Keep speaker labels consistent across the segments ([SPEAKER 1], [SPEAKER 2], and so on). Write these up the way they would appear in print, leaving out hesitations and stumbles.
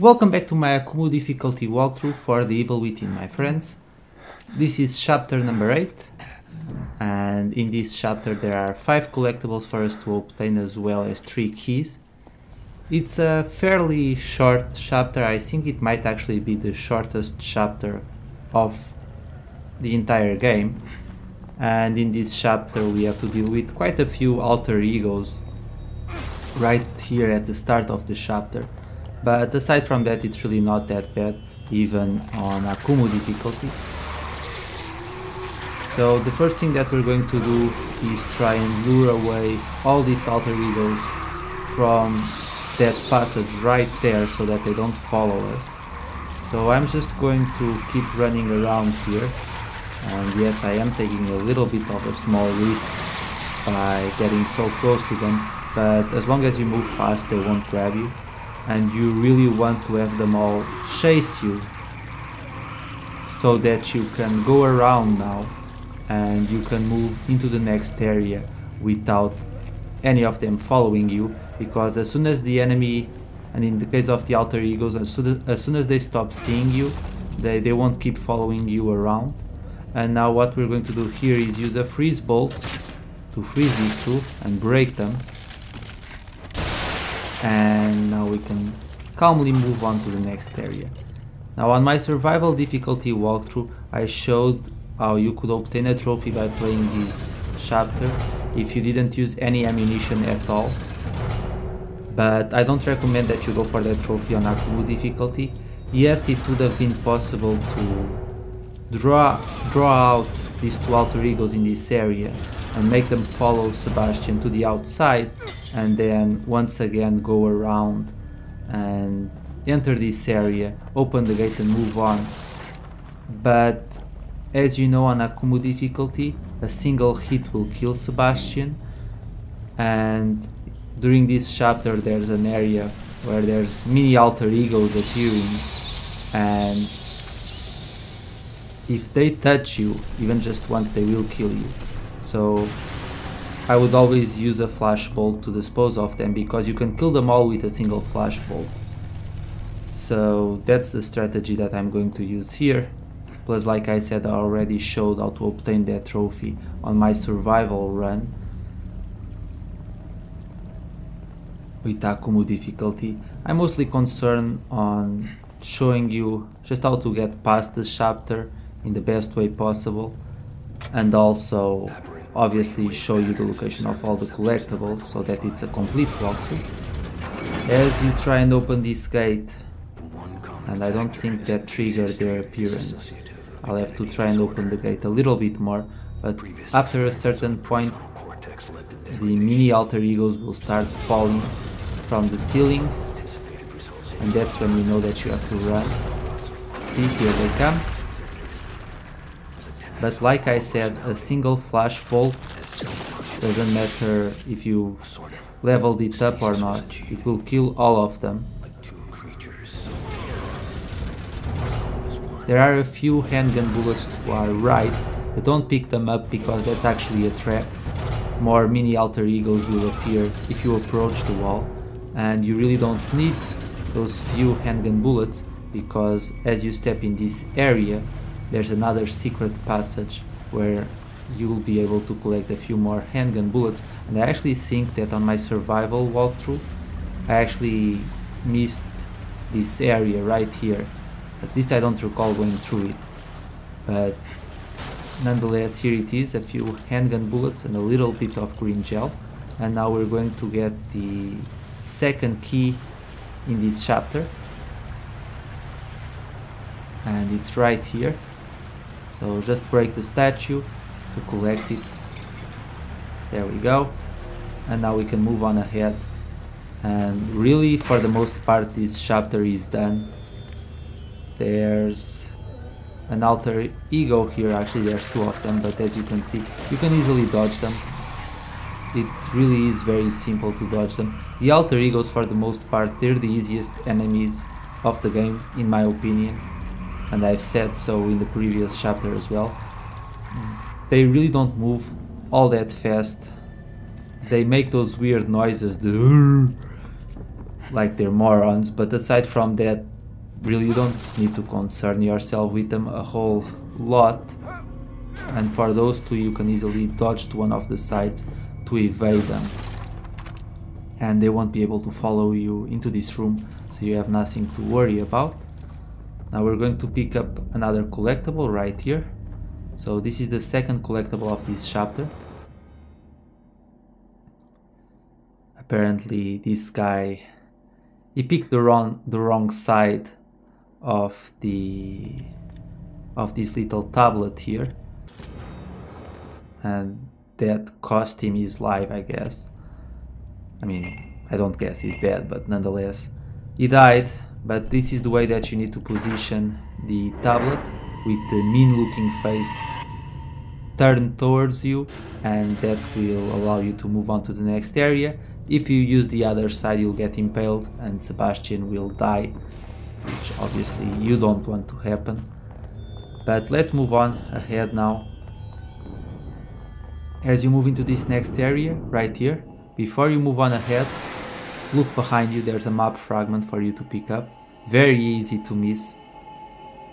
[SPEAKER 1] Welcome back to my AKUMU Difficulty walkthrough for The Evil Within, my friends. This is chapter number 8, and in this chapter there are 5 collectibles for us to obtain as well as 3 keys. It's a fairly short chapter. I think it might actually be the shortest chapter of the entire game. And in this chapter we have to deal with quite a few alter egos right here at the start of the chapter. But aside from that, it's really not that bad, even on AKUMU difficulty. So the first thing that we're going to do is try and lure away all these alter egos from that passage right there so that they don't follow us. So I'm just going to keep running around here. And yes, I am taking a little bit of a small risk by getting so close to them, but as long as you move fast they won't grab you. And you really want to have them all chase you so that you can go around now and you can move into the next area without any of them following you, because as soon as the enemy, and in the case of the alter egos, as soon as they stop seeing you, they won't keep following you around. And now what we're going to do here is use a freeze bolt to freeze these two and break them. And now we can calmly move on to the next area. Now on my survival difficulty walkthrough I showed how you could obtain a trophy by playing this chapter if you didn't use any ammunition at all. But I don't recommend that you go for that trophy on AKUMU difficulty. Yes, it would have been possible to draw out these 2 alter egos in this area and make them follow Sebastian to the outside, and then once again go around and enter this area, open the gate and move on. But as you know, on AKUMU difficulty a single hit will kill Sebastian, and during this chapter there's an area where there's mini alter egos appearing, and if they touch you even just once they will kill you. So I would always use a flash bolt to dispose of them, because you can kill them all with a single flash bolt. So that's the strategy that I'm going to use here. Plus, like I said, I already showed how to obtain that trophy on my survival run with AKUMU difficulty. I'm mostly concerned on showing you just how to get past this chapter in the best way possible, and also obviously show you the location of all the collectibles so that it's a complete walkthrough. As you try and open this gate, and I don't think that triggered their appearance, I'll have to try and open the gate a little bit more, but after a certain point the mini alter egos will start falling from the ceiling, and that's when you know that you have to run. See, here they come. But like I said, a single flash bolt, doesn't matter if you leveled it up or not, it will kill all of them. There are a few handgun bullets to our right, but don't pick them up because that's actually a trap. More mini alter egos will appear if you approach the wall, and you really don't need those few handgun bullets, because as you step in this area there's another secret passage where you will be able to collect a few more handgun bullets. And I actually think that on my survival walkthrough I actually missed this area right here. At least I don't recall going through it, but nonetheless here it is, a few handgun bullets and a little bit of green gel. And now we're going to get the second key in this chapter, and it's right here. So just break the statue to collect it. There we go. And now we can move on ahead. And really, for the most part, this chapter is done. There's an alter ego here. Actually, there's 2 of them, but as you can see, you can easily dodge them. It really is very simple to dodge them. The alter egos, for the most part, they're the easiest enemies of the game, in my opinion. And I've said so in the previous chapter as well. They really don't move all that fast. They make those weird noises, like they're morons, but aside from that, really you don't need to concern yourself with them a whole lot. And for those two you can easily dodge to one of the sides to evade them. And they won't be able to follow you into this room, so you have nothing to worry about. Now we're going to pick up another collectible right here. So this is the second collectible of this chapter. Apparently this guy, he picked the wrong side of this little tablet here, and that cost him his life, I guess. I mean, I don't guess he's dead, but nonetheless he died. But this is the way that you need to position the tablet, with the mean looking face turned towards you, and that will allow you to move on to the next area. If you use the other side, you'll get impaled and Sebastian will die, which obviously you don't want to happen. But let's move on ahead now. As you move into this next area right here, before you move on ahead, look behind you, there's a map fragment for you to pick up. Very easy to miss.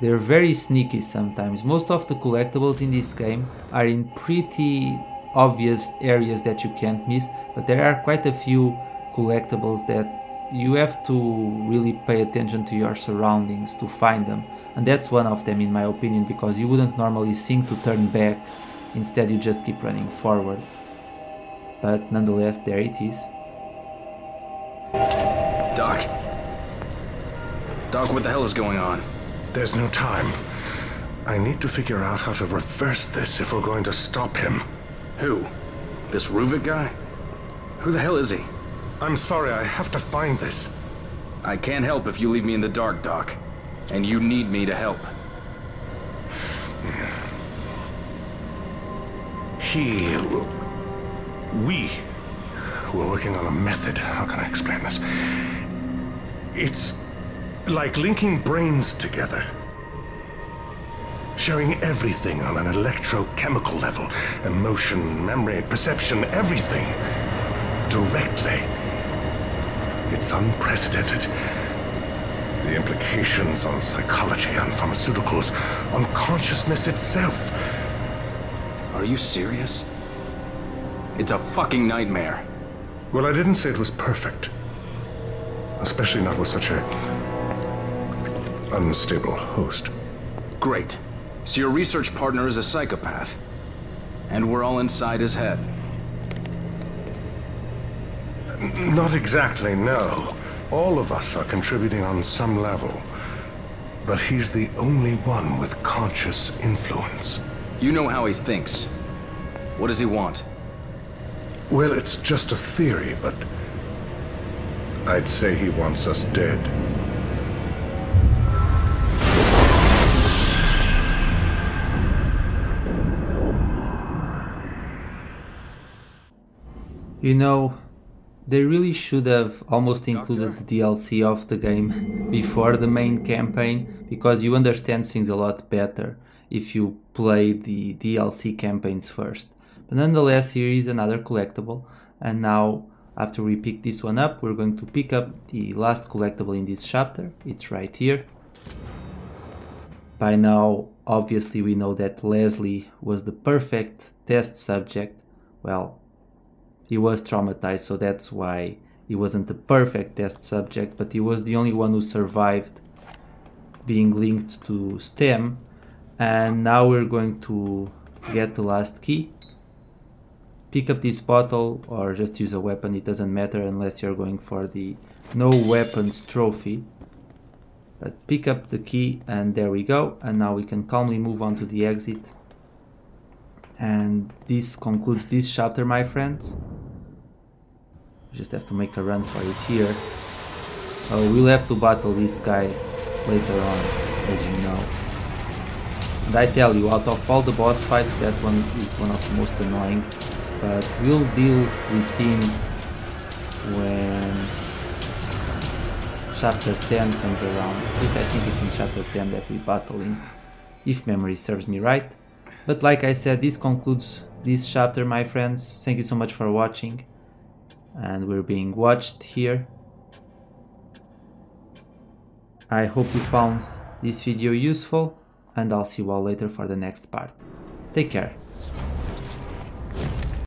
[SPEAKER 1] They're very sneaky sometimes. Most of the collectibles in this game are in pretty obvious areas that you can't miss, but there are quite a few collectibles that you have to really pay attention to your surroundings to find them. And that's one of them in my opinion, because you wouldn't normally think to turn back. Instead you just keep running forward. But nonetheless, there it is.
[SPEAKER 2] Doc? Doc, what the hell is going on?
[SPEAKER 3] There's no time. I need to figure out how to reverse this if we're going to stop him.
[SPEAKER 2] Who? This Ruvik guy? Who the hell is he?
[SPEAKER 3] I'm sorry, I have to find this.
[SPEAKER 2] I can't help if you leave me in the dark, Doc. And you need me to help.
[SPEAKER 3] We were working on a method. How can I explain this? It's like linking brains together. Sharing everything on an electrochemical level. Emotion, memory, perception, everything. Directly. It's unprecedented. The implications on psychology, on pharmaceuticals, on consciousness itself.
[SPEAKER 2] Are you serious? It's a fucking nightmare.
[SPEAKER 3] Well, I didn't say it was perfect. Especially not with such a unstable host.
[SPEAKER 2] Great. So your research partner is a psychopath. And we're all inside his head.
[SPEAKER 3] Not exactly, no. All of us are contributing on some level. But he's the only one with conscious influence.
[SPEAKER 2] You know how he thinks. What does he want?
[SPEAKER 3] Well, it's just a theory, but I'd say he wants us dead.
[SPEAKER 1] You know, they really should have almost included the DLC of the game before the main campaign, because you understand things a lot better if you play the DLC campaigns first. But nonetheless, here is another collectible, and now after we pick this one up, we're going to pick up the last collectible in this chapter. It's right here. By now, obviously we know that Leslie was the perfect test subject. Well, he was traumatized, so that's why he wasn't the perfect test subject, but he was the only one who survived being linked to STEM. And now we're going to get the last key. Pick up this bottle or just use a weapon, it doesn't matter unless you're going for the no weapons trophy. But pick up the key and there we go, and now we can calmly move on to the exit. And this concludes this chapter, my friends. We just have to make a run for it here. We'll have to battle this guy later on, as you know. And I tell you, out of all the boss fights, that one is one of the most annoying. But we'll deal with him when chapter 10 comes around. At least I think it's in chapter 10 that we battle him, if memory serves me right. But like I said, this concludes this chapter, my friends. Thank you so much for watching. And we're being watched here. I hope you found this video useful, and I'll see you all later for the next part. Take care.